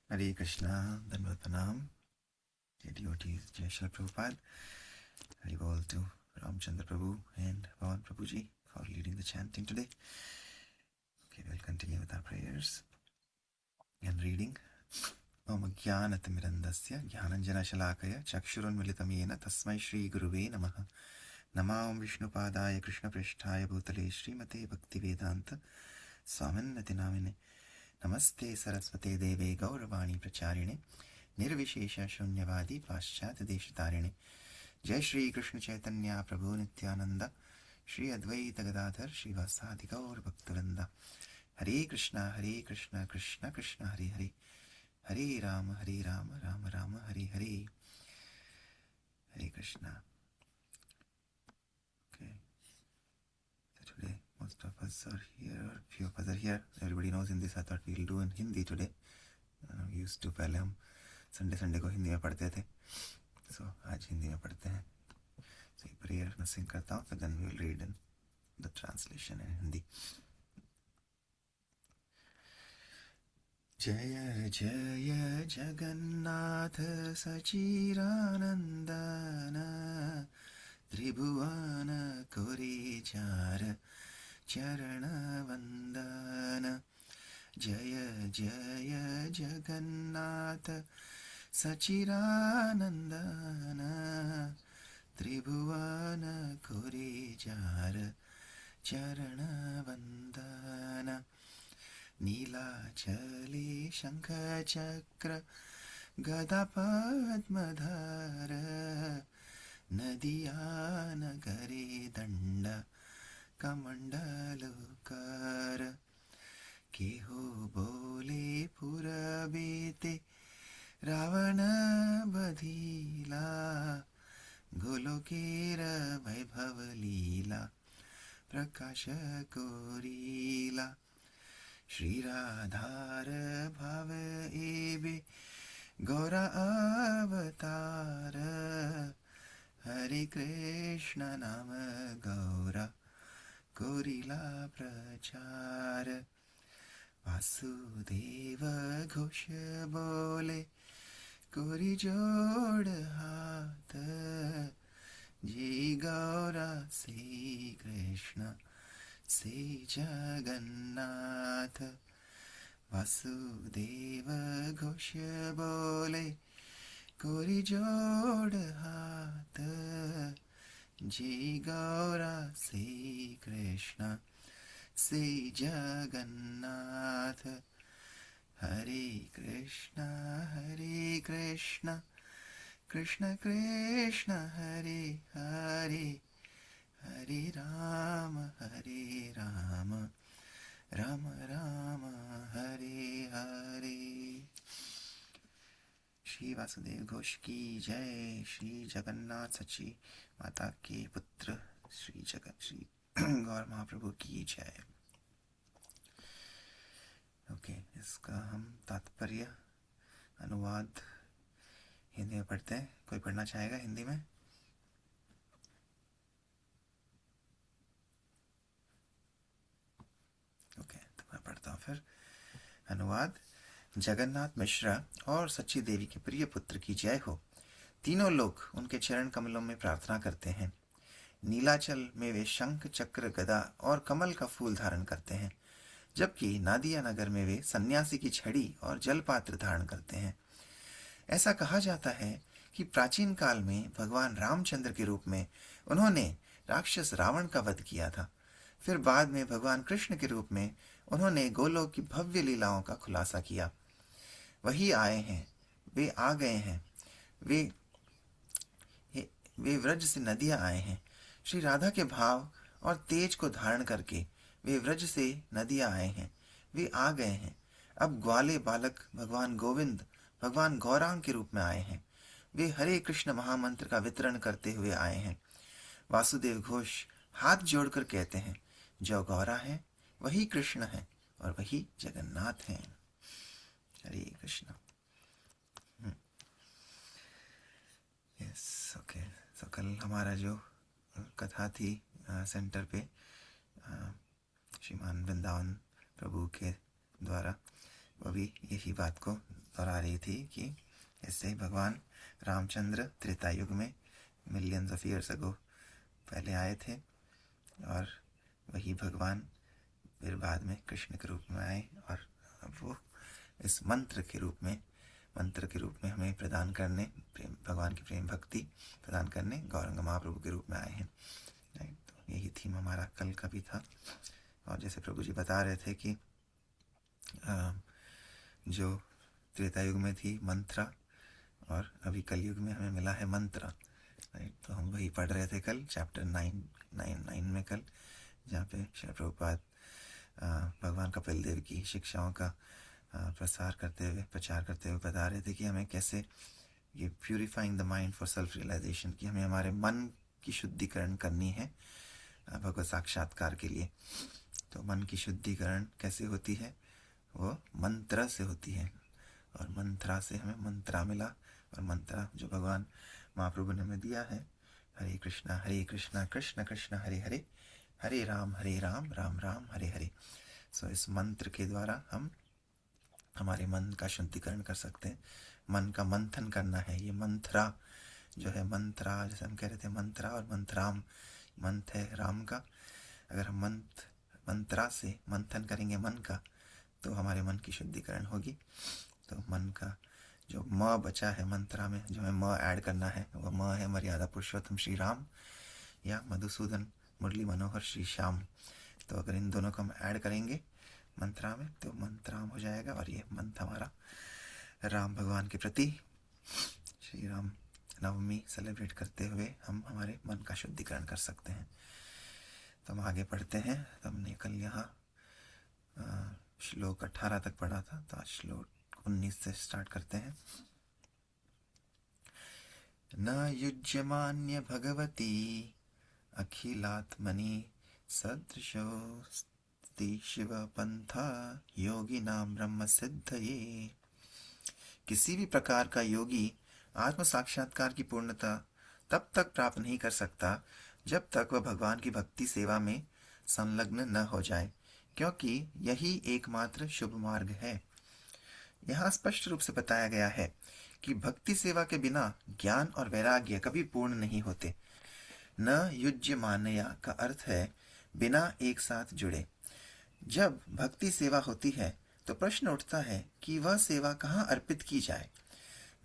Hare Krishna, Dandavat Pranam, dear devotees, Jai Shri Prabhupada, Hari Bol to Ramchandra Prabhu and Pawan Prabhuji for leading the chanting today. Okay, we'll continue with our prayers and reading. Om Jnanatimirandasya Jnananjanashalakaya Chakshurunmilitamena Tasmai Shri Guruve Namaha Namam Vishnupadaya Krishna Prishtaya Bhutale Srimate Bhaktivedanta Swaminati Namine Namaste Saraswate Deve Gauravani Pracharine निर्विशेष शून्यवादी पाश्चात्य देशतारिणे जय श्री कृष्ण चैतन्य प्रभु नित्यानंद श्री अद्वैत गदाधर श्रीवासादि गौर भक्तवृंद हरे Krishna Krishna Krishna Hare Hare Hare Ram Ram Ram Hare Hare Hare Krishna. Okay, so today most of us are here, few of us are here. Everybody knows in this. I thought we'll do in Hindi today. We used to पहले हम Sunday को हिंदी में पढ़ते थे, so आज हिंदी में पढ़ते हैं. So prayer मैं सिंग करता हूँ, then we will read in the translation in Hindi. जय जय जगन्नाथ सचिरानंदन त्रिभुवन कोरि चार चरण वंदन. जय जय जगन्नाथ सचिरानंदन त्रिभुवन कोरि चार चरण वंदन. नीलाचले शंख चक्र गदा पद्मधर नदिया नगरे दंड कमंडलुकर. केहो बोले पुरबेते रावण बधीला गोलोकेर वैभव लीला प्रकाश कोरीला. श्री राधार भाव एबे गौरा अवतार हरे कृष्ण नाम गौरा कोरीला प्रचार. वासुदेव घोष बोले कोरी जोड़ हाथ जी गौरा श्री कृष्ण श्री जगन्नाथ. वासुदेव घोष बोले कोरी जोड़ हाथ जी गौरा श्री कृष्ण श्री जगन्नाथ. हरे कृष्णा कृष्ण कृष्ण हरे हरे हरे राम राम राम हरे हरे. श्री वासुदेव घोष की जय. श्री जगन्नाथ सची माता के पुत्र श्री गौर महाप्रभु की जय. ओके, इसका हम तात्पर्य अनुवाद हिंदी में पढ़ते हैं. कोई पढ़ना चाहेगा हिंदी में? ओके, तो मैं पढ़ता हूँ फिर. अनुवाद. जगन्नाथ मिश्रा और सच्ची देवी के प्रिय पुत्र की जय हो. तीनों लोग उनके चरण कमलों में प्रार्थना करते हैं. नीलाचल में वे शंख चक्र गदा और कमल का फूल धारण करते हैं, जबकि नादिया नगर में वे सन्यासी की छड़ी और जलपात्र धारण करते हैं. ऐसा कहा जाता है कि प्राचीन काल में भगवान रामचंद्र के रूप में उन्होंने राक्षस रावण का वध किया था. फिर बाद में भगवान कृष्ण के रूप में उन्होंने गोलोक की भव्य लीलाओं का खुलासा किया. वही आए हैं, वे आ गए हैं, वे व्रज से नदियां आए हैं. श्री राधा के भाव और तेज को धारण करके वे व्रज से नदियां आए हैं, वे आ गए हैं. अब ग्वाले बालक भगवान गोविंद भगवान गौरांग के रूप में आए हैं. वे हरे कृष्ण महामंत्र का वितरण करते हुए आए हैं. वासुदेव घोष हाथ जोड़कर कहते हैं, जो गौरा है वही कृष्ण है और वही जगन्नाथ हैं. हरे कृष्ण. Yes, okay. तो कल हमारा जो कथा थी सेंटर पे श्रीमान वृंदावन प्रभु के द्वारा, वो भी यही बात को दोहरा रही थी कि इससे भगवान रामचंद्र त्रेता युग में मिलियंस ऑफ ईयर्स अगो पहले आए थे, और वही भगवान फिर बाद में कृष्ण के रूप में आए, और अब वो इस मंत्र के रूप में हमें प्रदान करने, प्रेम, भगवान की प्रेम भक्ति प्रदान करने गौरंग महाप्रभु के रूप में आए हैं। राइट, तो यही थीम हमारा कल का भी था। और जैसे प्रभु जी बता रहे थे कि जो त्रेता युग में थी मंत्रा, और अभी कलयुग में हमें मिला है मंत्र। राइट, तो हम वही पढ़ रहे थे कल चैप्टर 9 में कल, जहाँ पे श्री प्रभुपाद भगवान कपिल देव की शिक्षाओं का प्रचार करते हुए बता रहे थे कि हमें कैसे ये purifying the mind for self realisation, कि हमें हमारे मन की शुद्धिकरण करनी है भगवत साक्षात्कार के लिए। तो मन की शुद्धिकरण कैसे होती है? वो मंत्र से होती है, और मंत्रा से हमें मंत्रा मिला। और मंत्रा जो भगवान महाप्रभु ने हमें दिया है, हरे कृष्णा कृष्ण कृष्ण हरे हरे, हरे राम राम राम हरे हरे। सो इस मंत्र के द्वारा हम हमारे मन का शुद्धिकरण कर सकते हैं, मन का मंथन करना है। ये मंत्रा जो है, मंत्रा जैसे हम कह रहे थे मंत्रा और मंत्राम, मंथ है राम का। अगर हम मंत्रा से मंथन करेंगे मन का, तो हमारे मन की शुद्धिकरण होगी। तो मन का जो म बचा है मंत्रा में, जो हमें म ऐड करना है, वह म है मर्यादा पुरुषोत्तम श्री राम या मधुसूदन मुरली मनोहर श्री श्याम। तो अगर इन दोनों को हम ऐड करेंगे मंत्रा में, तो मंत्राम हो जाएगा। और ये मंत्र हमारा राम भगवान के प्रति श्री राम नवमी सेलिब्रेट करते हुए हम हमारे मन का शुद्धिकरण कर सकते हैं। तो हम आगे पढ़ते हैं। तो हमने कल यहाँ श्लोक 18 तक पढ़ा था, तो आज श्लोक 19 से स्टार्ट करते हैं। न युज्यमान्य भगवती अखिलात्मनि सदृशोस्ति शिव पंथा योगिनां ब्रह्म सिद्धये। किसी भी प्रकार का योगी आत्म साक्षात्कार की पूर्णता तब तक प्राप्त नहीं कर सकता जब तक वह भगवान की भक्ति सेवा में संलग्न न हो जाए, क्योंकि यही एकमात्र शुभ मार्ग है। यहाँ स्पष्ट रूप से बताया गया है कि भक्ति सेवा के बिना ज्ञान और वैराग्य कभी पूर्ण नहीं होते। न युज्यमानया का अर्थ है बिना एक साथ जुड़े। जब भक्ति सेवा होती है तो प्रश्न उठता है कि वह सेवा कहाँ अर्पित की जाए।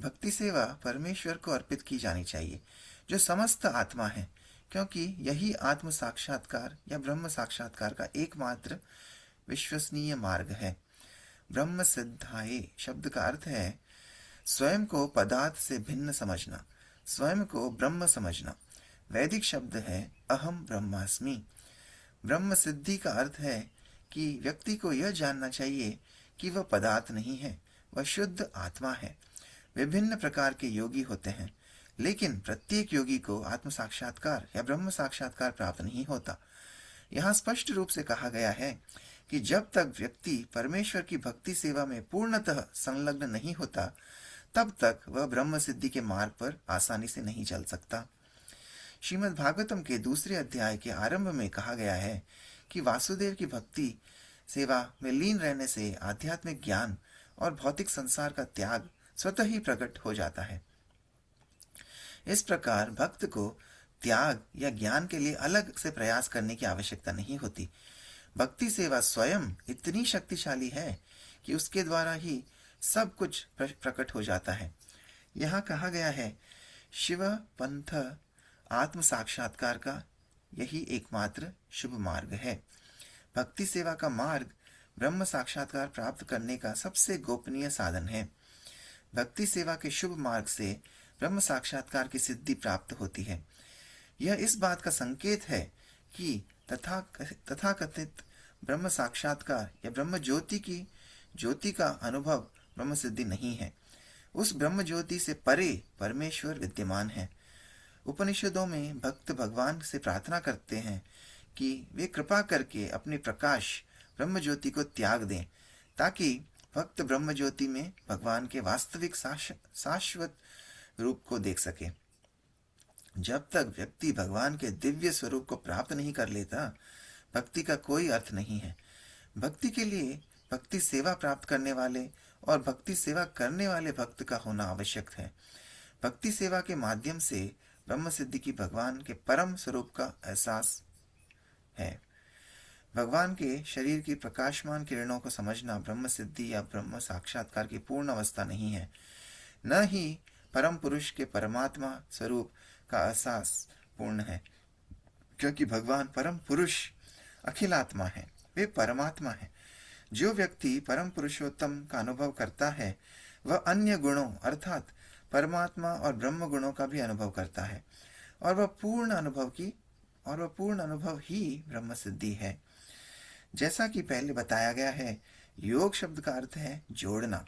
भक्ति सेवा परमेश्वर को अर्पित की जानी चाहिए, जो समस्त आत्मा है, क्योंकि यही आत्म साक्षात्कार या ब्रह्म साक्षात्कार का एकमात्र विश्वसनीय मार्ग है। ब्रह्म सिद्धाये शब्द का अर्थ है स्वयं को पदार्थ से भिन्न समझना, स्वयं को ब्रह्म समझना। वैदिक शब्द है अहम ब्रह्मास्मि। ब्रह्म सिद्धि का अर्थ है कि व्यक्ति को यह जानना चाहिए कि वह पदार्थ नहीं है, वह शुद्ध आत्मा है। विभिन्न प्रकार के योगी होते हैं, लेकिन प्रत्येक योगी को आत्म साक्षात्कार या ब्रह्म साक्षात्कार प्राप्त नहीं होता। यहाँ स्पष्ट रूप से कहा गया है कि जब तक व्यक्ति परमेश्वर की भक्ति सेवा में पूर्णतः संलग्न नहीं होता, तब तक वह ब्रह्म सिद्धि के मार्ग पर आसानी से नहीं चल सकता। श्रीमद् भागवतम के दूसरे अध्याय के आरंभ में कहा गया है कि वासुदेव की भक्ति सेवा में लीन रहने से आध्यात्मिक ज्ञान और भौतिक संसार का त्याग स्वतः ही प्रकट हो जाता है। इस प्रकार भक्त को त्याग या ज्ञान के लिए अलग से प्रयास करने की आवश्यकता नहीं होती। भक्ति सेवा स्वयं इतनी शक्तिशाली है कि उसके द्वारा ही सब कुछ प्रकट हो जाता है। यहाँ कहा गया है शिव पंथ आत्म साक्षात्कार का यही एकमात्र शुभ मार्ग है। भक्ति सेवा का मार्ग ब्रह्म साक्षात्कार प्राप्त करने का सबसे गोपनीय साधन है। भक्ति सेवा के शुभ मार्ग से ब्रह्म साक्षात्कार की सिद्धि प्राप्त होती है। यह इस बात का संकेत है कि तथाकथित ब्रह्म साक्षात्कार या ब्रह्म ज्योति का अनुभव ब्रह्म सिद्धि नहीं है। उस ब्रह्म ज्योति से परे परमेश्वर विद्यमान है। उपनिषदों में भक्त भगवान से प्रार्थना करते हैं कि वे कृपा करके अपने प्रकाश ब्रह्म ज्योति को त्याग दें, ताकि भक्त ब्रह्म ज्योति में भगवान के वास्तविक शाश्वत रूप को देख सके। जब तक व्यक्ति भगवान के दिव्य स्वरूप को प्राप्त नहीं कर लेता, भक्ति का कोई अर्थ नहीं है। भक्ति के लिए भक्ति सेवा प्राप्त करने वाले और भक्ति सेवा करने वाले भक्त का होना आवश्यक है। भक्ति सेवा के माध्यम से ब्रह्म सिद्धि की भगवान के परम स्वरूप का एहसास है। भगवान के शरीर की प्रकाशमान किरणों को समझना ब्रह्म सिद्धि या ब्रह्म साक्षात्कार की पूर्ण अवस्था नहीं है, न ही परम पुरुष के परमात्मा स्वरूप का एहसास पूर्ण है, क्योंकि भगवान परम पुरुष अखिलात्मा है, वे परमात्मा है। जो व्यक्ति परम पुरुषोत्तम का अनुभव करता है वह अन्य गुणों अर्थात परमात्मा और ब्रह्म गुणों का भी अनुभव करता है, और वह पूर्ण अनुभव ही ब्रह्म सिद्धि है। जैसा कि पहले बताया गया है, योग शब्द का अर्थ है जोड़ना,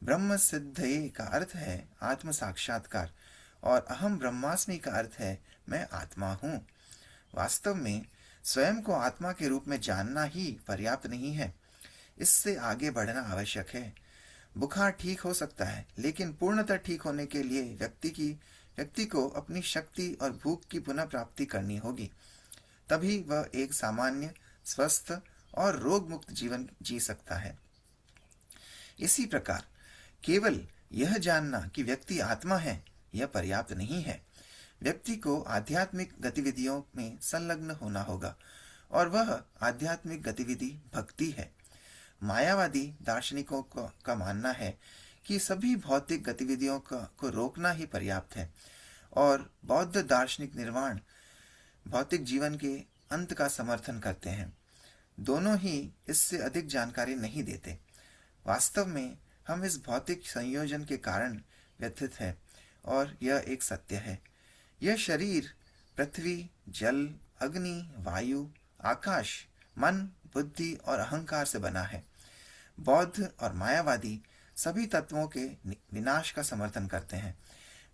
ब्रह्म सिद्धये का अर्थ है आत्म साक्षात्कार, और अहम ब्रह्मास्मि का अर्थ है मैं आत्मा हूँ। वास्तव में स्वयं को आत्मा के रूप में जानना ही पर्याप्त नहीं है, इससे आगे बढ़ना आवश्यक है। बुखार ठीक हो सकता है, लेकिन पूर्णतः ठीक होने के लिए व्यक्ति को अपनी शक्ति और भूख की पुनः प्राप्ति करनी होगी, तभी वह एक सामान्य, स्वस्थ और रोग मुक्त जीवन जी सकता है। इसी प्रकार केवल यह जानना कि व्यक्ति आत्मा है यह पर्याप्त नहीं है। व्यक्ति को आध्यात्मिक गतिविधियों में संलग्न होना होगा, और वह आध्यात्मिक गतिविधि भक्ति है। मायावादी दार्शनिकों का मानना है कि सभी भौतिक गतिविधियों को रोकना ही पर्याप्त है, और बौद्ध दार्शनिक निर्वाण भौतिक जीवन के अंत का समर्थन करते हैं। दोनों ही इससे अधिक जानकारी नहीं देते। वास्तव में हम इस भौतिक संयोजन के कारण व्यथित है, और यह एक सत्य है। यह शरीर पृथ्वी, जल, अग्नि, वायु, आकाश, मन, बुद्धि और अहंकार से बना है। बौद्ध और मायावादी सभी तत्वों के विनाश का समर्थन करते हैं।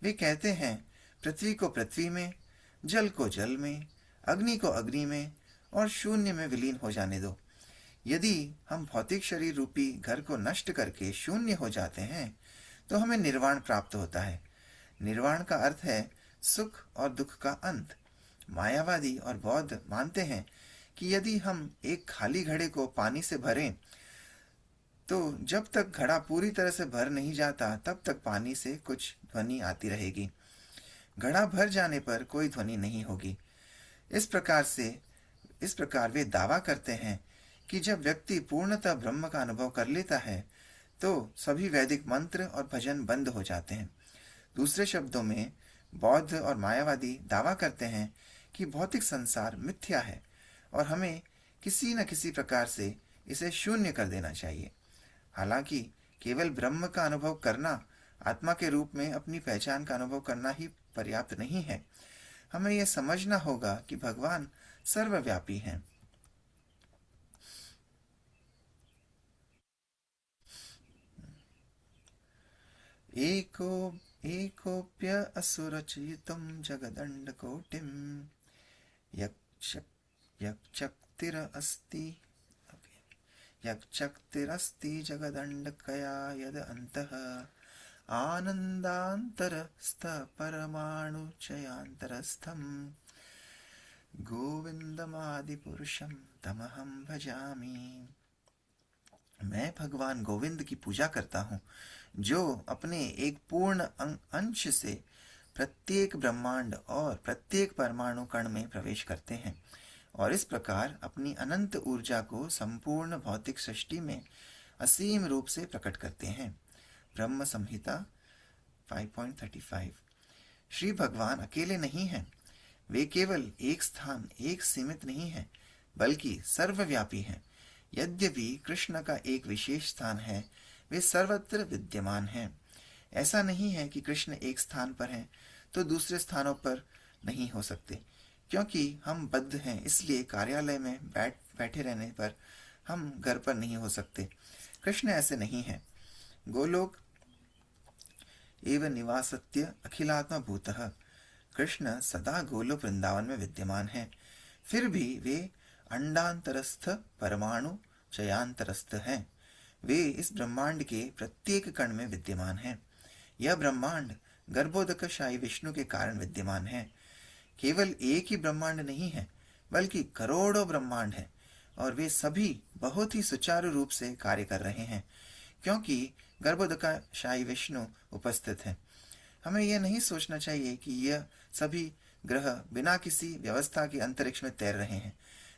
वे कहते हैं पृथ्वी को पृथ्वी में, जल को जल में, अग्नि को अग्नि में और शून्य में विलीन हो जाने दो। यदि हम भौतिक शरीर रूपी घर को नष्ट करके शून्य हो जाते हैं तो हमें निर्वाण प्राप्त होता है। निर्वाण का अर्थ है सुख और दुख का अंत। मायावादी और बौद्ध मानते हैं कि यदि हम एक खाली घड़े को पानी से भरें तो जब तक घड़ा पूरी तरह से भर नहीं जाता तब तक पानी से कुछ ध्वनि आती रहेगी। घड़ा भर जाने पर कोई ध्वनि नहीं होगी। इस प्रकार वे दावा करते हैं कि जब व्यक्ति पूर्णतः ब्रह्म का अनुभव कर लेता है तो सभी वैदिक मंत्र और भजन बंद हो जाते हैं। दूसरे शब्दों में बौद्ध और मायावादी दावा करते हैं कि भौतिक संसार मिथ्या है और हमें किसी न किसी प्रकार से इसे शून्य कर देना चाहिए। हालांकि केवल ब्रह्म का अनुभव करना, आत्मा के रूप में अपनी पहचान का अनुभव करना ही पर्याप्त नहीं है। हमें यह समझना होगा कि भगवान सर्वव्यापी हैं। एकोप्य असुरचितं जगदण्डकोटिं यक्षक्तिरस्ति जगदण्डकया यद अन्तः आनन्दान्तरस्थपरमाणुचयान्तरस्थं गोविन्दमादिपुरुषं तमहं भजामि। मैं भगवान गोविंद की पूजा करता हूँ, जो अपने एक पूर्ण अंश से प्रत्येक ब्रह्मांड और प्रत्येक परमाणु कण में प्रवेश करते हैं और इस प्रकार अपनी अनंत ऊर्जा को संपूर्ण भौतिक सृष्टि में असीम रूप से प्रकट करते हैं। ब्रह्म संहिता 5.35। श्री भगवान अकेले नहीं हैं, वे केवल एक स्थान, एक सीमित नहीं है, बल्कि सर्वव्यापी हैं। यद्यपि कृष्ण का एक विशेष स्थान है, वे सर्वत्र विद्यमान हैं। ऐसा नहीं है कि कृष्ण एक स्थान पर हैं तो दूसरे स्थानों पर नहीं हो सकते। क्योंकि हम बद्ध हैं, इसलिए कार्यालय में बैठे रहने पर हम घर पर नहीं हो सकते। कृष्ण ऐसे नहीं हैं। गोलोक एव निवासत्य अखिलात्मा भूतः। कृष्ण सदा गोलोक वृंदावन में विद्यमान हैं, फिर भी वे अंडांतरस्थ परमाणु चयांतरस्थ हैं। वे इस ब्रह्मांड के प्रत्येक कण में विद्यमान हैं। यह ब्रह्मांड गर्भोदकशाही विष्णु के कारण विद्यमान है। केवल एक ही ब्रह्मांड नहीं है, बल्कि करोड़ों ब्रह्मांड हैं और वे सभी बहुत ही सुचारू रूप से कार्य कर रहे हैं। क्योंकि गर्भोदकशाही विष्णु उपस्थित है। हमें यह नहीं सोचना चाहिए कि यह सभी ग्रह बिना किसी व्यवस्था के अंतरिक्ष में तैर रहे हैं।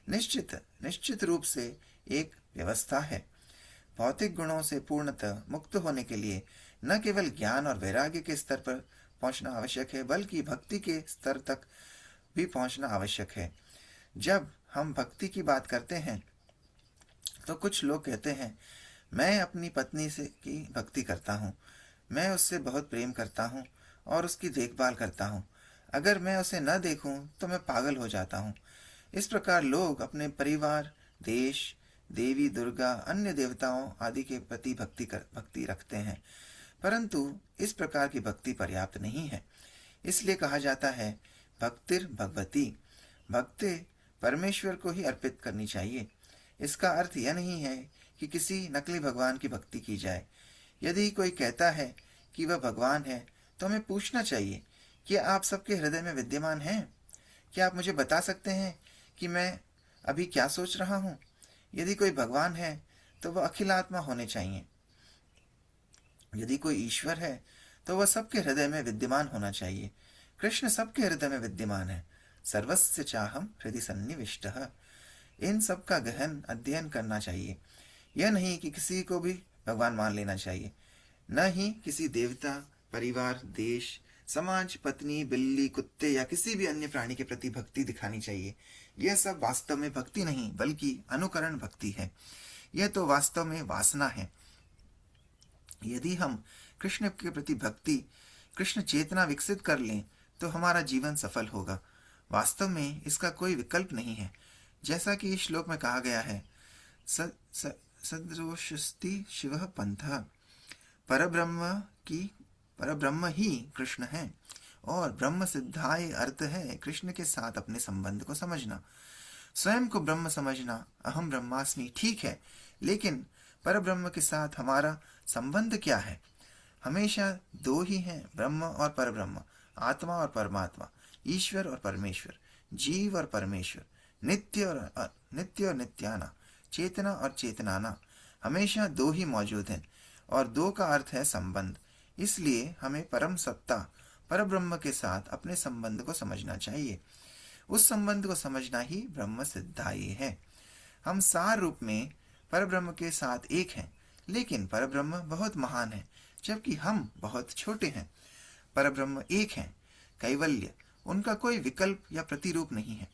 निश्चित निश्चित रूप से एक व्यवस्था है। भौतिक गुणों से पूर्णतः मुक्त होने के लिए न केवल ज्ञान और वैराग्य के स्तर पर पहुंचना आवश्यक है, बल्कि भक्ति के स्तर तक भी पहुंचना आवश्यक है। जब हम भक्ति की बात करते हैं तो कुछ लोग कहते हैं, मैं अपनी पत्नी से की भक्ति करता हूँ, मैं उससे बहुत प्रेम करता हूँ और उसकी देखभाल करता हूँ। अगर मैं उसे न देखूं तो मैं पागल हो जाता हूँ। इस प्रकार लोग अपने परिवार, देश, देवी दुर्गा, अन्य देवताओं आदि के प्रति भक्ति रखते हैं, परंतु इस प्रकार की भक्ति पर्याप्त नहीं है। इसलिए कहा जाता है, भक्तिर भगवती, भक्ति परमेश्वर को ही अर्पित करनी चाहिए। इसका अर्थ यह नहीं है कि किसी नकली भगवान की भक्ति की जाए। यदि कोई कहता है कि वह भगवान है तो हमें पूछना चाहिए, क्या आप सबके हृदय में विद्यमान हैं? क्या आप मुझे बता सकते हैं कि मैं अभी क्या सोच रहा हूँ? यदि कोई भगवान है तो वह अखिलात्मा होने चाहिए। यदि कोई ईश्वर है तो वह सबके हृदय में विद्यमान होना चाहिए। कृष्ण सबके हृदय में विद्यमान है। सर्वस्य चाहम हृदय सन्निविष्टः। इन सब का गहन अध्ययन करना चाहिए। यह नहीं कि किसी को भी भगवान मान लेना चाहिए, न ही किसी देवता, परिवार, देश, समाज, पत्नी, बिल्ली, कुत्ते या किसी भी अन्य प्राणी के प्रति भक्ति दिखानी चाहिए। यह सब वास्तव में भक्ति नहीं बल्कि अनुकरण भक्ति है। यह तो वास्तव में वासना है। यदि हम कृष्ण के प्रति भक्ति, कृष्ण चेतना विकसित कर लें तो हमारा जीवन सफल होगा। वास्तव में इसका कोई विकल्प नहीं है। जैसा कि इस श्लोक में कहा गया है, सदृशस्ति शिव पंथ, परब्रह्म की परब्रह्म ही कृष्ण है और ब्रह्म सिद्धाय अर्थ है कृष्ण के साथ अपने संबंध को समझना। स्वयं को ब्रह्म समझना, अहम ब्रह्मास्मि, ठीक है, लेकिन परब्रह्म के साथ हमारा संबंध क्या है? हमेशा दो ही हैं, ब्रह्म और परब्रह्म, आत्मा और परमात्मा, ईश्वर और परमेश्वर, जीव और परमेश्वर, नित्य और नित्याना, चेतना और चेतनाना, हमेशा दो ही मौजूद हैं और दो का अर्थ है संबंध। इसलिए हमें परम सत्ता परब्रह्म के साथ अपने संबंध को समझना चाहिए। उस संबंध को समझना ही ब्रह्म सिद्धाई है। हम सार रूप में परब्रह्म के साथ एक हैं, लेकिन परब्रह्म बहुत महान है जबकि हम बहुत छोटे हैं। परब्रह्म एक हैं, कैवल्य, उनका कोई विकल्प या प्रतिरूप नहीं है।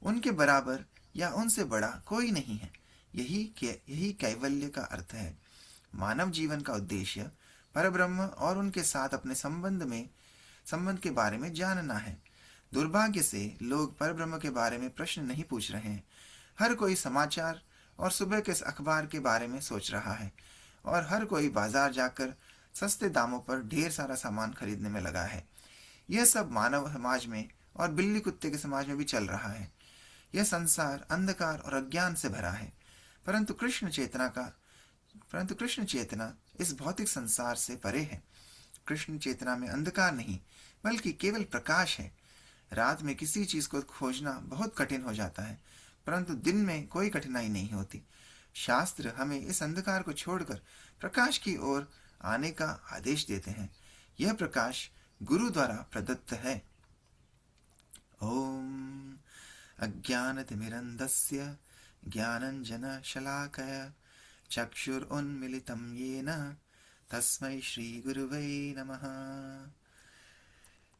उनके बराबर या उनसे बड़ा कोई नहीं है। यही कैवल्य का अर्थ है। मानव जीवन का उद्देश्य परब्रह्म और उनके साथ अपने संबंध के बारे में जानना है। दुर्भाग्य से लोग परब्रह्म के बारे में प्रश्न नहीं पूछ रहे हैं। हर कोई समाचार और सुबह के अखबार के बारे में सोच रहा है और हर कोई बाजार जाकर सस्ते दामों पर ढेर सारा सामान खरीदने में लगा है। यह सब मानव समाज में और बिल्ली कुत्ते के समाज में भी चल रहा है। यह संसार अंधकार और अज्ञान से भरा है, परंतु कृष्ण चेतना इस भौतिक संसार से परे है। कृष्ण चेतना में अंधकार नहीं बल्कि केवल प्रकाश है। रात में किसी चीज को खोजना बहुत कठिन हो जाता है, परंतु दिन में कोई कठिनाई नहीं होती। शास्त्र हमें इस अंधकार को छोड़कर प्रकाश की ओर आने का आदेश देते हैं। यह प्रकाश गुरु द्वारा प्रदत्त है। ओम अज्ञानतिमिरन्धस्य ज्ञानञ्जनशलाकया चक्षुरुन्मिलितं येन तस्मै श्रीगुरुवे नमः।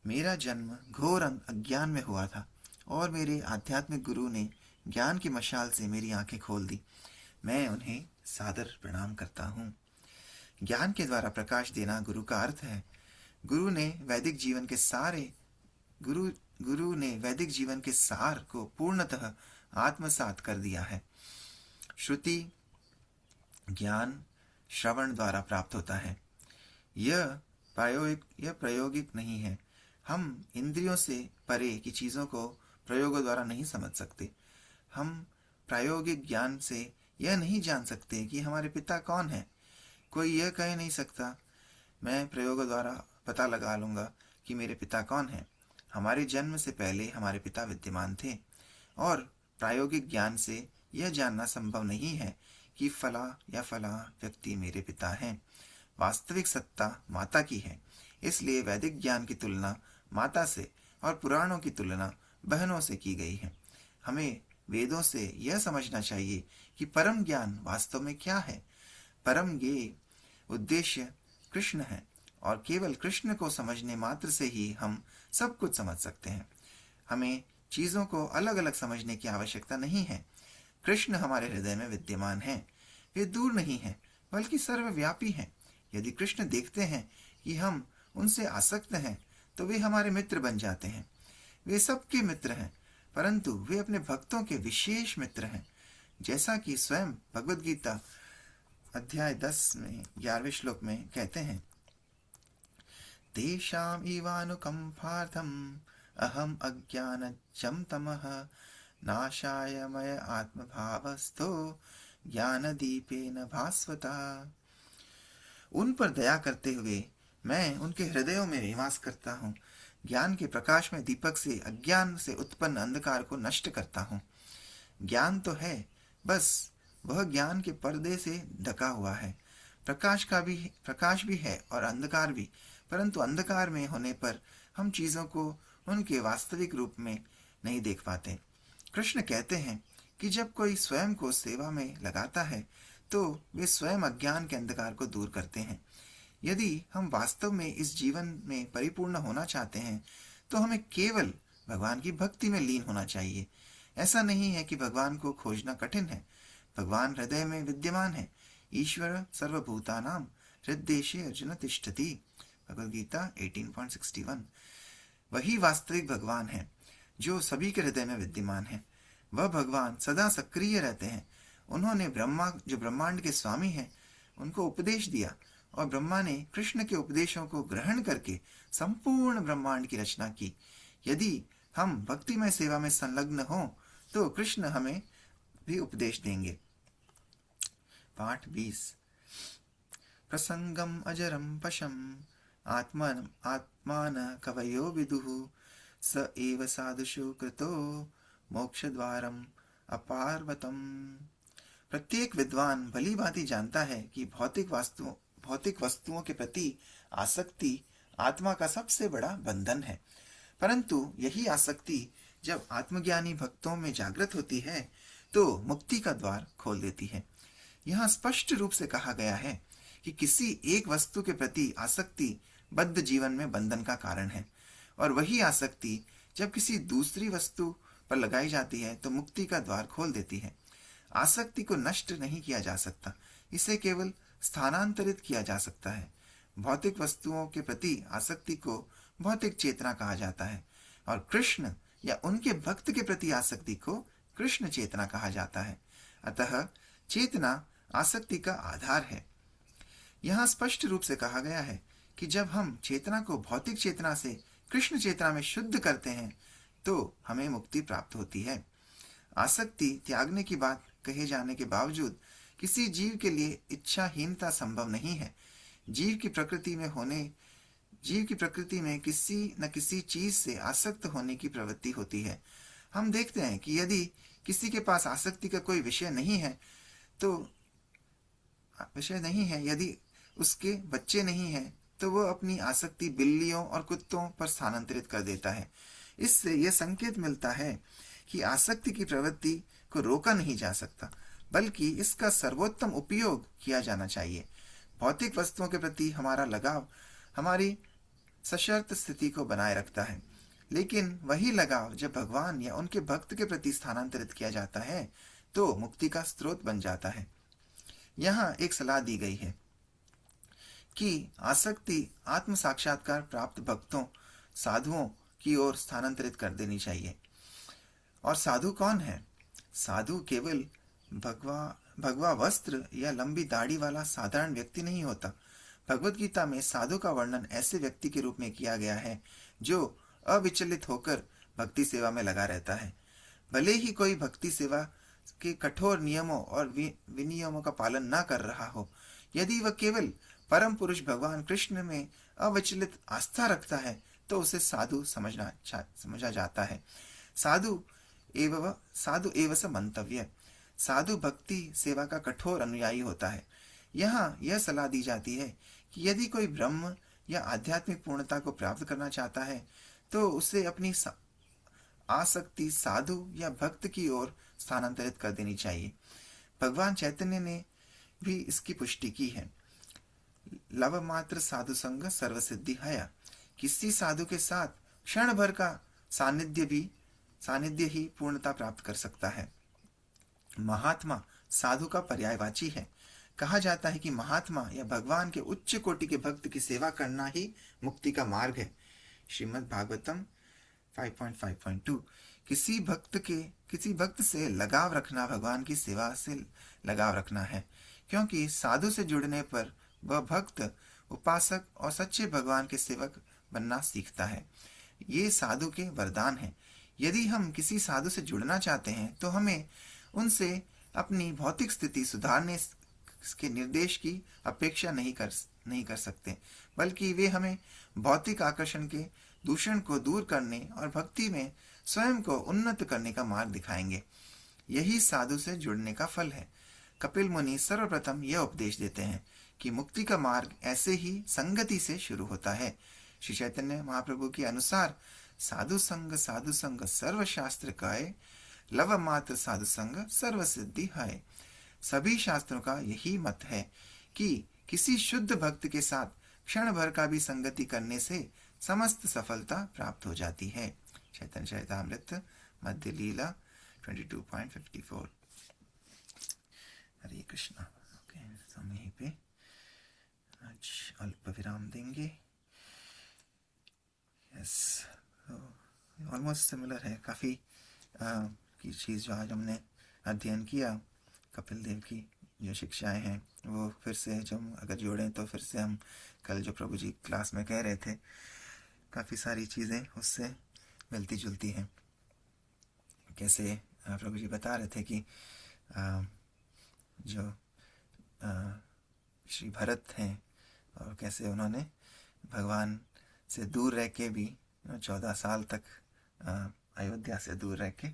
मेरा जन्म घोर अज्ञान में हुआ था और मेरे आध्यात्मिक गुरु ने ज्ञान की मशाल से मेरी आंखें खोल दी। मैं उन्हें सादर प्रणाम करता हूँ। ज्ञान के द्वारा प्रकाश देना गुरु का अर्थ है। गुरु ने वैदिक जीवन के सार को पूर्णतः आत्मसात कर दिया है। श्रुति ज्ञान श्रवण द्वारा प्राप्त होता है। यह प्रायोगिक नहीं है। हम इंद्रियों से परे की चीजों को प्रयोगों द्वारा नहीं समझ सकते। हम प्रायोगिक ज्ञान से यह नहीं जान सकते कि हमारे पिता कौन है। कोई यह कह नहीं सकता, मैं प्रयोगों द्वारा पता लगा लूंगा कि मेरे पिता कौन है। हमारे जन्म से पहले हमारे पिता विद्यमान थे और प्रायोगिक ज्ञान से यह जानना संभव नहीं है कि फला या फला व्यक्ति मेरे पिता हैं। वास्तविक सत्ता माता की है, इसलिए वैदिक ज्ञान की तुलना माता से और पुराणों की तुलना बहनों से की गई है। हमें वेदों से यह समझना चाहिए कि परम ज्ञान वास्तव में क्या है। परम ये उद्देश्य कृष्ण है, और केवल कृष्ण को समझने मात्र से ही हम सब कुछ समझ सकते हैं। हमें चीजों को अलग अलग समझने की आवश्यकता नहीं है। कृष्ण हमारे हृदय में विद्यमान हैं। वे दूर नहीं हैं, बल्कि सर्वव्यापी हैं। यदि कृष्ण देखते हैं कि हम उनसे आसक्त हैं, तो वे हमारे मित्र बन जाते हैं। वे सबके मित्र हैं, परंतु वे अपने भक्तों के विशेष मित्र हैं। जैसा कि स्वयं भगवद गीता अध्याय 10 में 11वें श्लोक में कहते हैं, तेषाम् इवानुकंपार्थम् अहम अज्ञानजं तमः नाशाय मय आत्मभावस्थो ज्ञानदीपेन भास्वता। उन पर दया करते हुए मैं उनके हृदयों में निवास करता हूँ। ज्ञान के प्रकाश में दीपक से अज्ञान से उत्पन्न अंधकार को नष्ट करता हूँ। ज्ञान तो है, बस वह ज्ञान के पर्दे से ढका हुआ है। प्रकाश भी है और अंधकार भी, परंतु अंधकार में होने पर हम चीजों को उनके वास्तविक रूप में नहीं देख पाते। कृष्ण कहते हैं कि जब कोई स्वयं को सेवा में लगाता है, तो वे स्वयं अज्ञान के अंधकार को दूर करते हैं। यदि हम वास्तव में इस जीवन में परिपूर्ण होना चाहते हैं, तो हमें केवल भगवान की भक्ति में लीन होना चाहिए। ऐसा नहीं है कि भगवान को खोजना कठिन है। भगवान हृदय में विद्यमान है। ईश्वर सर्वभूतानां हृद्देशे अर्जुन तिष्ठति। भगवद गीता 18.61। वही वास्तविक भगवान है जो सभी के हृदय में विद्यमान है। वह भगवान सदा सक्रिय रहते हैं। उन्होंने ब्रह्मा, जो ब्रह्मांड के स्वामी हैं, उनको उपदेश दिया, और ब्रह्मा ने कृष्ण के उपदेशों को ग्रहण करके संपूर्ण ब्रह्मांड की रचना की। यदि हम भक्तिमय सेवा में संलग्न हों, तो कृष्ण हमें भी उपदेश देंगे। पाठ 20। प्रसंगम अजरम पशम आत्मान कवयो विदुः स एव साधुषु कृतो मोक्षद्वारम अपार्वतम। प्रत्येक विद्वान भली भांति जानता है कि भौतिक वस्तुओं के प्रति आसक्ति आत्मा का सबसे बड़ा बंधन है। परंतु यही आसक्ति जब आत्मज्ञानी भक्तों में जागृत होती है, तो मुक्ति का द्वार खोल देती है। यहाँ स्पष्ट रूप से कहा गया है कि किसी एक वस्तु के प्रति आसक्ति बद्ध जीवन में बंधन का कारण है, और वही आसक्ति जब किसी दूसरी वस्तु पर लगाई जाती है, तो मुक्ति का द्वार खोल देती है। आसक्ति को नष्ट नहीं किया जा सकता, इसे केवल स्थानांतरित किया जा सकता है। भौतिक वस्तुओं के प्रति आसक्ति को भौतिक चेतना कहा जाता है, और कृष्ण या उनके भक्त के प्रति आसक्ति को कृष्ण चेतना कहा जाता है। अतः चेतना आसक्ति का आधार है। यहाँ स्पष्ट रूप से कहा गया है कि जब हम चेतना को भौतिक चेतना से कृष्ण चेतना में शुद्ध करते हैं, तो हमें मुक्ति प्राप्त होती है। आसक्ति त्यागने की बात कहे जाने के बावजूद किसी जीव के लिए इच्छाहीनता संभव नहीं है। जीव की प्रकृति में किसी न किसी चीज से आसक्त होने की प्रवृत्ति होती है। हम देखते हैं कि यदि किसी के पास आसक्ति का कोई विषय नहीं है, यदि उसके बच्चे नहीं हैं, तो वह अपनी आसक्ति बिल्लियों और कुत्तों पर स्थानांतरित कर देता है। इससे यह संकेत मिलता है कि आसक्ति की प्रवृत्ति को रोका नहीं जा सकता, बल्कि इसका सर्वोत्तम उपयोग किया जाना चाहिए। भौतिक वस्तुओं के प्रति हमारा लगाव हमारी सशर्त स्थिति को बनाए रखता है, लेकिन वही लगाव जब भगवान या उनके भक्त के प्रति स्थानांतरित किया जाता है, तो मुक्ति का स्रोत बन जाता है। यहाँ एक सलाह दी गई है कि आसक्ति आत्म साक्षात्कार प्राप्त भक्तों, साधुओं की ओर स्थानांतरित कर देनी चाहिए। और साधु कौन है? साधु केवल भगवा वस्त्र या लंबी दाढ़ी वाला साधारण व्यक्ति नहीं होता। भगवत गीता में साधु का वर्णन ऐसे व्यक्ति के रूप में किया गया है जो अविचलित होकर भक्ति सेवा में लगा रहता है। भले ही कोई भक्ति सेवा के कठोर नियमों और विनियमों का पालन न कर रहा हो, यदि वह केवल परम पुरुष भगवान कृष्ण में अविचलित आस्था रखता है, तो उसे साधु समझा जाता है। साधु एव स मंतव्य। साधु भक्ति सेवा का कठोर अनुयायी होता है। यहाँ यह सलाह दी जाती है कि यदि कोई ब्रह्म या आध्यात्मिक पूर्णता को प्राप्त करना चाहता है तो उसे अपनी आसक्ति साधु या भक्त की ओर स्थानांतरित कर देनी चाहिए। भगवान चैतन्य ने भी इसकी पुष्टि की है। लव मात्र साधु संग सर्व सिद्धि हया। किसी साधु के साथ क्षण भर का सानिध्य ही पूर्णता प्राप्त कर सकता है। महात्मा साधु का पर्यायवाची है। कहा जाता है कि महात्मा या भगवान के उच्च कोटि के भक्त की सेवा करना ही मुक्ति का मार्ग है। श्रीमद् भागवतम 5.5.2। किसी भक्त से लगाव रखना भगवान की सेवा से लगाव रखना है, क्योंकि साधु से जुड़ने पर वह भक्त उपासक और सच्चे भगवान के सेवक बनना सीखता है। ये साधु के वरदान है। यदि हम किसी साधु से जुड़ना चाहते हैं तो हमें उनसे अपनी भौतिक स्थिति सुधारने के निर्देश की अपेक्षा नहीं कर सकते, बल्कि वे हमें भौतिक आकर्षण के दूषण को दूर करने और भक्ति में स्वयं को उन्नत करने का मार्ग दिखाएंगे। यही साधु से जुड़ने का फल है। कपिल मुनि सर्वप्रथम यह उपदेश देते हैं कि मुक्ति का मार्ग ऐसे ही संगति से शुरू होता है। श्री चैतन्य महाप्रभु के अनुसार साधु संग सर्व शास्त्र काए, लव मात्र साधु संग सर्व सिद्धि है। सभी शास्त्रों का यही मत है कि किसी शुद्ध भक्त के साथ क्षण भर का भी संगति करने से समस्त सफलता प्राप्त हो जाती है। चैतन्य चरितामृत मध्य लीला 22.54। हरे कृष्णा। ओके, हम यहीं पे आज अल्प विराम देंगे। यस, ऑलमोस्ट सिमिलर है काफ़ी की चीज़ जो आज हमने अध्ययन किया। कपिल देव की जो शिक्षाएं हैं वो फिर से जब अगर जोड़ें तो फिर से हम कल जो प्रभु जी क्लास में कह रहे थे काफ़ी सारी चीज़ें उससे मिलती जुलती हैं। कैसे प्रभु जी बता रहे थे कि जो श्री भरत हैं और कैसे उन्होंने भगवान से दूर रह के भी 14 साल तक अयोध्या से दूर रह के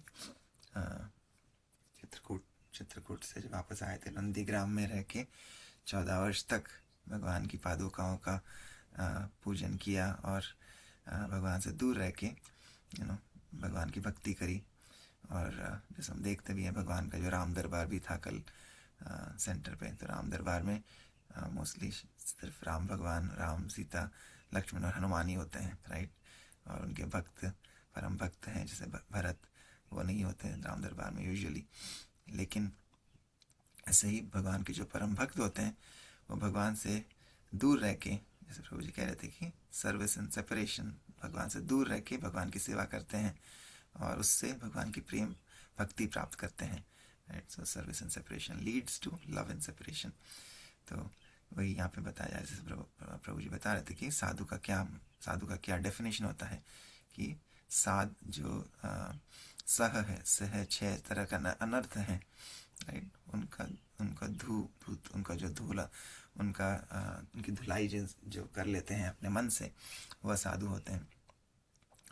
चित्रकूट से जब वापस आए थे नंदीग्राम में रह के 14 वर्ष तक भगवान की पादुकाओं का पूजन किया और भगवान से दूर रह के भगवान की भक्ति करी। और जैसे हम देखते भी हैं भगवान का जो राम दरबार भी था कल सेंटर पे, तो राम दरबार में मोस्टली सिर्फ राम भगवान, राम, सीता, लक्ष्मण और हनुमान ही होते हैं, राइट। और उनके भक्त परम भक्त हैं जैसे भरत, वो नहीं होते हैं राम दरबार में यूजुअली। लेकिन ऐसे ही भगवान के जो परम भक्त होते हैं वो भगवान से दूर रह के, जैसे प्रभु जी कह रहे थे कि सर्विस एंड सेपरेशन, भगवान से दूर रह के भगवान की सेवा करते हैं और उससे भगवान की प्रेम भक्ति प्राप्त करते हैं, right. So service and separation leads to love and separation. तो वही यहाँ पे बताया, जैसे प्रभु जी बता रहे थे कि साधु का क्या डेफिनेशन होता है कि साध जो सह है, सह 6 तरह का अनर्थ है, राइट। उनका जो धूला, उनकी धुलाई जो कर लेते हैं अपने मन से, वह साधु होते हैं।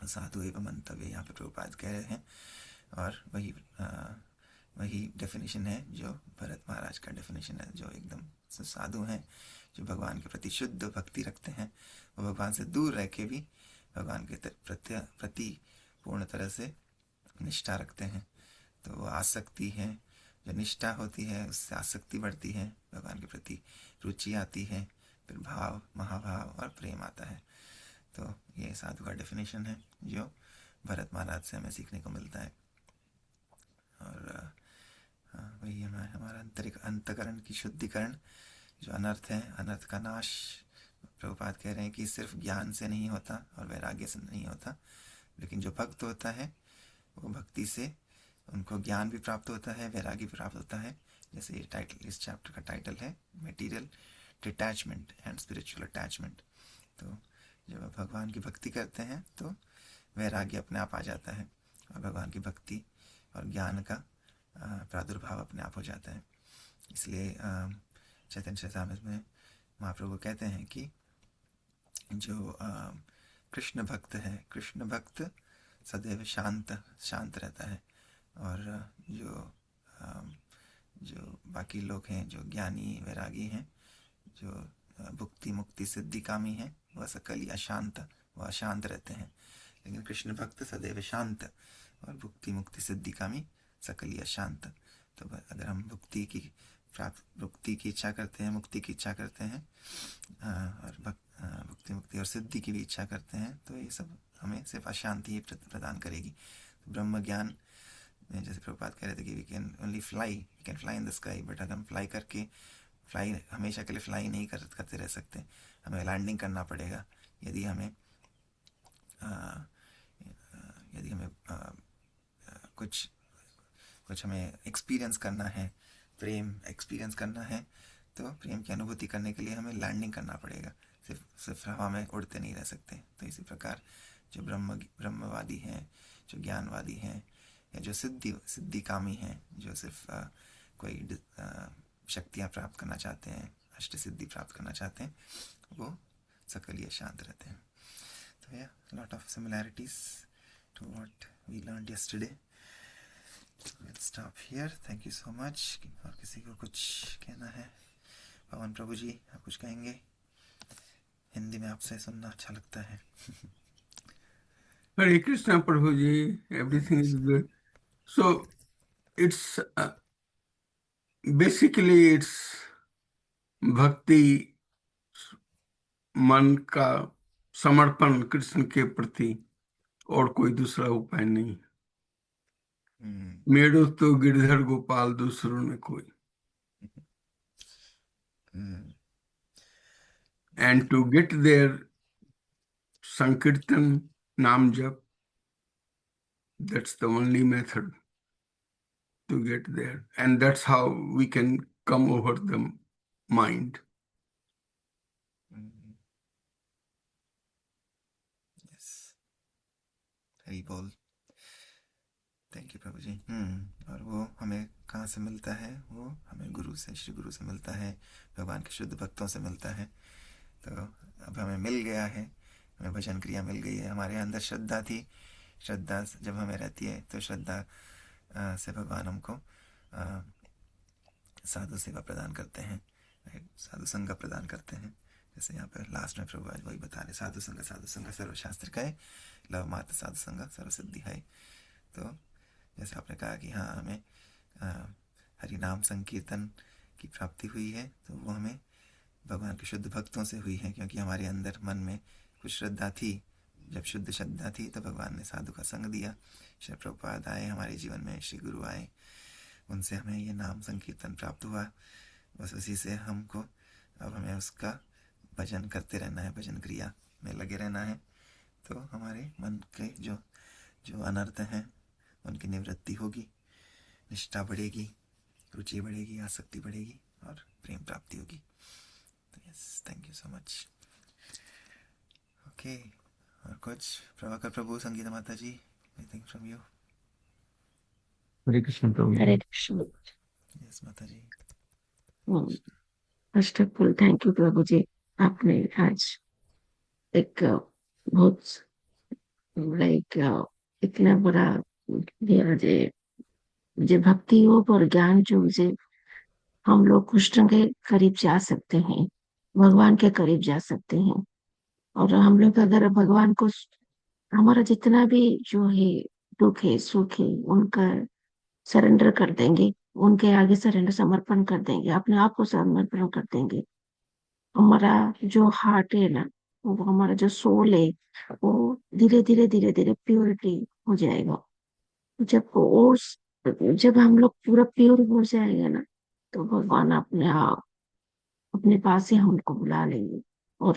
साधु एवं मंतव्य यहाँ पे प्रभुपाद कह रहे हैं। और वही डेफिनेशन है जो भरत महाराज का डेफिनेशन है, जो एकदम साधु हैं, जो भगवान के प्रति शुद्ध भक्ति रखते हैं, वो भगवान से दूर रह के भी भगवान के प्रति पूर्ण तरह से निष्ठा रखते हैं। तो वो आसक्ति है, जो निष्ठा होती है उससे आसक्ति बढ़ती है, भगवान के प्रति रुचि आती है, फिर भाव, महाभाव और प्रेम आता है। तो ये साधु का डेफिनेशन है जो भरत महाराज से हमें सीखने को मिलता है। और वही हमारा अंतकरण की शुद्धिकरण, जो अनर्थ है, अनर्थ का नाश प्रभुपाद कह रहे हैं कि सिर्फ ज्ञान से नहीं होता और वैराग्य से नहीं होता, लेकिन जो भक्त होता है वो भक्ति से उनको ज्ञान भी प्राप्त होता है, वैराग्य भी प्राप्त होता है। जैसे ये टाइटल, इस चैप्टर का टाइटल है material detachment and spiritual attachment. तो जब भगवान की भक्ति करते हैं तो वैराग्य अपने आप आ जाता है और भगवान की भक्ति और ज्ञान का प्रादुर्भाव अपने आप हो जाता है। इसलिए चैतन्य चरितामृत में महाप्रभु कहते हैं कि जो कृष्ण भक्त है, कृष्ण भक्त सदैव शांत रहता है, और जो जो बाकी लोग हैं, जो ज्ञानी वैरागी हैं, जो भुक्ति मुक्ति सिद्धि कामी हैं, वह सकल ही अशांत, वह अशांत रहते हैं। लेकिन कृष्ण भक्त सदैव शांत, और भुक्ति मुक्ति सिद्धि कामी सकल ही अशांत। तो अगर हम भुक्ति की इच्छा करते हैं, मुक्ति की इच्छा करते हैं, और भुक्ति मुक्ति और सिद्धि की भी इच्छा करते हैं, तो ये सब हमें सिर्फ अशांति ही प्रदान करेगी। तो ब्रह्म ज्ञान में जैसे प्रभुपाद कह रहे थे कि we can only fly, we can fly in the sky, but अगर हम फ्लाई हमेशा के लिए फ्लाई नहीं करते रह सकते, हमें लैंडिंग करना पड़ेगा। यदि हमें यदि हमें कुछ कुछ हमें एक्सपीरियंस करना है, प्रेम एक्सपीरियंस करना है, तो प्रेम की अनुभूति करने के लिए हमें लैंडिंग करना पड़ेगा, सिर्फ हवा में उड़ते नहीं रह सकते। तो इसी प्रकार जो ब्रह्मवादी हैं, जो ज्ञानवादी हैं, या जो सिद्धि कामी हैं, जो सिर्फ कोई शक्तियाँ प्राप्त करना चाहते हैं, अष्ट सिद्धि प्राप्त करना चाहते हैं, वो सकलिए शांत रहते हैं। तो या lot of similarities to what we learned yesterday. We'll stop here. Thank you so much. और किसी को कुछ कहना है? पवन प्रभु जी, आप कुछ कहेंगे? हिंदी में आपसे सुनना अच्छा लगता है। Hare Krishna Prabhuji, everything is good. So it's basically it's भक्ति, मन का समर्पण कृष्ण के प्रति, और कोई दूसरा उपाय नहीं। मेरू तो गिरधर गोपाल, दूसरों ने कोई। And to get there, Sankirtan, Naam Jap, that's the only method to get there. And that's how we can come over the mind. Yes. हरी बोल। थैंक यू प्रभु जी। और वो हमें कहाँ से मिलता है? वो हमें गुरु से, श्री गुरु से मिलता है, भगवान के शुद्ध भक्तों से मिलता है। तो अब हमें मिल गया है, हमें भजन क्रिया मिल गई है। हमारे अंदर श्रद्धा थी, श्रद्धा जब हमें रहती है तो श्रद्धा से भगवान हमको साधु सेवा प्रदान करते हैं, साधु संग प्रदान करते हैं। जैसे यहाँ पर लास्ट में प्रभु आज वही बता रहे, साधु संग सर्वशास्त्र का है, लव मात्र साधु संग सर्व सिद्धि है। तो जैसे आपने कहा कि हाँ, हमें हरि नाम संकीर्तन की प्राप्ति हुई है, तो वो हमें भगवान के शुद्ध भक्तों से हुई है, क्योंकि हमारे अंदर मन में कुछ श्रद्धा थी। जब शुद्ध श्रद्धा थी तो भगवान ने साधु का संग दिया, श्री प्रभुपाद आए हमारे जीवन में, श्री गुरु आए, उनसे हमें ये नाम संकीर्तन प्राप्त हुआ। बस उसी से हमको अब हमें उसका भजन करते रहना है, भजन क्रिया में लगे रहना है। तो हमारे मन के जो अनर्थ हैं उनकी निवृत्ति होगी, निष्ठा बढ़ेगी, रुचि बढ़ेगी, आसक्ति बढ़ेगी, और प्रेम प्राप्ति होगी। तो yes, thank you so much. Okay, और कुछ? प्रभाकर प्रभु, संगीता माता ji, anything from you? Hare Krishna प्रभु। हरे कृष्ण। यस माता जी। First of all thank you प्रभु जी, आपने आज एक बहुत लाइक इतना बड़ा दिया जे भक्ति योग और ज्ञान जो जे हम लोग कृष्ण के करीब जा सकते हैं, भगवान के करीब जा सकते हैं। और हम लोग अगर भगवान को हमारा जितना भी जो है दुख है सुख है उनका सरेंडर कर देंगे, उनके आगे सरेंडर समर्पण कर देंगे, अपने आप को समर्पण कर देंगे, हमारा जो हार्ट है ना, वो हमारा जो सोल है, वो धीरे धीरे धीरे धीरे प्योरिटी हो जाएगा। जब हम लोग पूरा प्योर हो जाएगा ना, तो भगवान अपने आप अपने पास ही हमको बुला लेंगे। और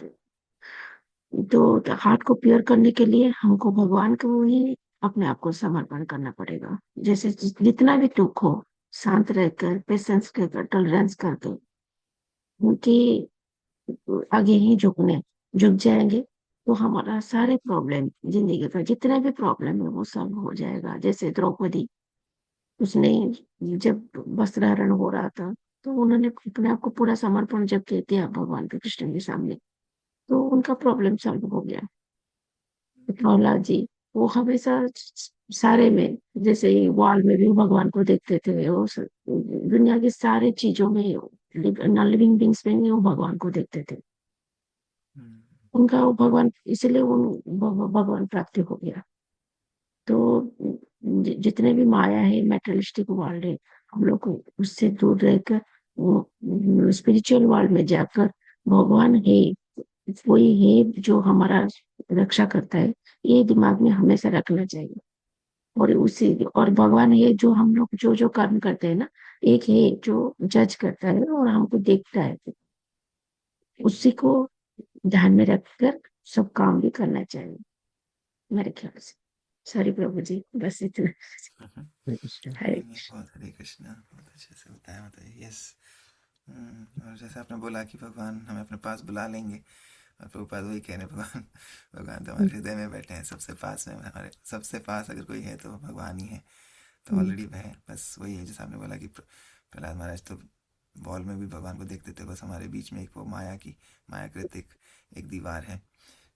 तो हार्ट को प्योर करने के लिए हमको भगवान को ही अपने आप को समर्पण करना पड़ेगा। जैसे जितना भी दुख हो, शांत रहकर, पेशेंस रहकर, टॉलरेंस करके उनके आगे ही झुक जाएंगे, तो हमारा सारे प्रॉब्लम, जिंदगी का जितना भी प्रॉब्लम है वो सब हो जाएगा। जैसे द्रौपदी, उसने जब वस्त्राहरण हो रहा था, तो उन्होंने अपने आप को पूरा समर्पण जब कर दिया भगवान के कृष्ण के सामने, तो उनका प्रॉब्लम सॉल्व हो गया। प्रहलाद जी वो हमेशा सारे में, जैसे वॉल में भी भगवान को देखते थे, वो दुनिया की सारे चीजों में, नॉन लिविंग बींग्स में भी वो भगवान को देखते थे। हम्म, उनका वो भगवान, इसलिए वो भगवान प्राप्ति हो गया। तो जितने भी माया है, मेटलिस्टिक वर्ल्ड है, हम लोग को उससे दूर रहकर वो स्पिरिचुअल वर्ल्ड में जाकर भगवान है, वही है जो हमारा रक्षा करता है, ये दिमाग में हमेशा रखना चाहिए। और उसी, और भगवान है जो हम लोग जो जो कर्म करते हैं ना, एक है जो जज करता है और हमको देखता है, उसी को ध्यान में रखकर सब काम भी करना चाहिए मेरे ख्याल से। सॉरी प्रभु जी, बस इतना। हरे कृष्ण। हरे नहीं, बहुत हरे कृष्णा, बहुत अच्छे से बताया माता जी। यस। और जैसे आपने बोला कि भगवान हमें अपने पास बुला लेंगे, और प्रभुपाद वही कह रहे हैं, भगवान भगवान तो हमारे हृदय में बैठे हैं, सबसे पास में, हमारे सबसे पास अगर कोई है तो वो भगवान ही है। तो ऑलरेडी वह है, बस वही है जैसे आपने बोला कि प्रहलाद महाराज तो वॉल में भी भगवान को देखते थे, बस हमारे बीच में एक वो मायाकृत एक दीवार है,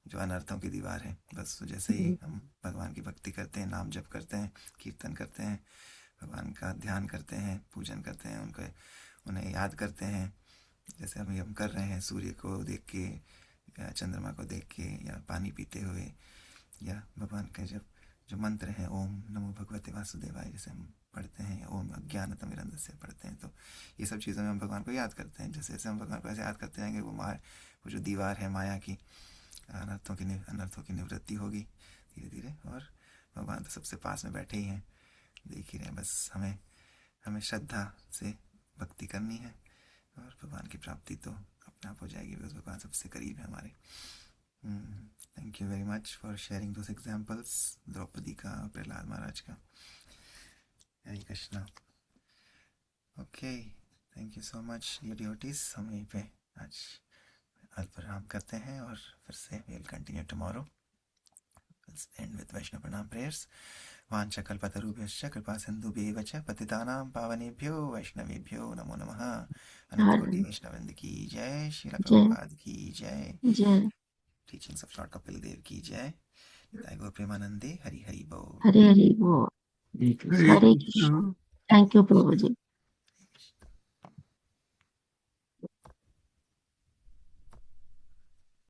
जो अनर्थों की दीवार है। बस जैसे ही हम भगवान की भक्ति करते हैं, नाम जप करते हैं, कीर्तन करते हैं, भगवान का ध्यान करते हैं, पूजन करते हैं, उन्हें याद करते हैं, जैसे हम कर रहे हैं, सूर्य को देख के या चंद्रमा को देख के या पानी पीते हुए, या भगवान के जब जो मंत्र हैं, ओम नमो भगवते वासुदेवाय जैसे हम पढ़ते हैं, या ओम अज्ञानतिमिरन्धस्य पढ़ते हैं, तो ये सब चीज़ों में हम भगवान को याद करते हैं। जैसे जैसे हम भगवान को ऐसे याद करते हैं कि वो जो दीवार है माया की, अनर्थों की निवृत्ति होगी धीरे धीरे, और भगवान तो सबसे पास में बैठे ही हैं, देख ही रहे हैं। बस हमें श्रद्धा से भक्ति करनी है, और भगवान की प्राप्ति तो अपने आप हो जाएगी, बिकॉज भगवान सबसे करीब है हमारे। Thank you very much for sharing those examples, Draupadi का, प्रहलाद महाराज का। Hare Krishna. Okay, thank you so much devotees. हम यहीं पे आज अल्पविराम करते हैं, और फिर से we'll continue tomorrow. Let's end with Vaishnava Pranam prayers. वाञ्छकल्पतरुभ्यश्च कृपा सिन्धुभ्यैव च पतितानां पावनेभ्यो वैष्णवेभ्यो नमो नमः। अनंत हरे कोटि वैष्णववृंद की जय, श्रील जय प्रभुपाद की जय, जय। Teachings of Lord Kapil Dev की जय, निताय गौर प्रेमानंदे, हरि हरि बोल। हरे हरि बोल। Hare Krishna. Hare Hare Krishna. Krishna. Thank you प्रभु जी।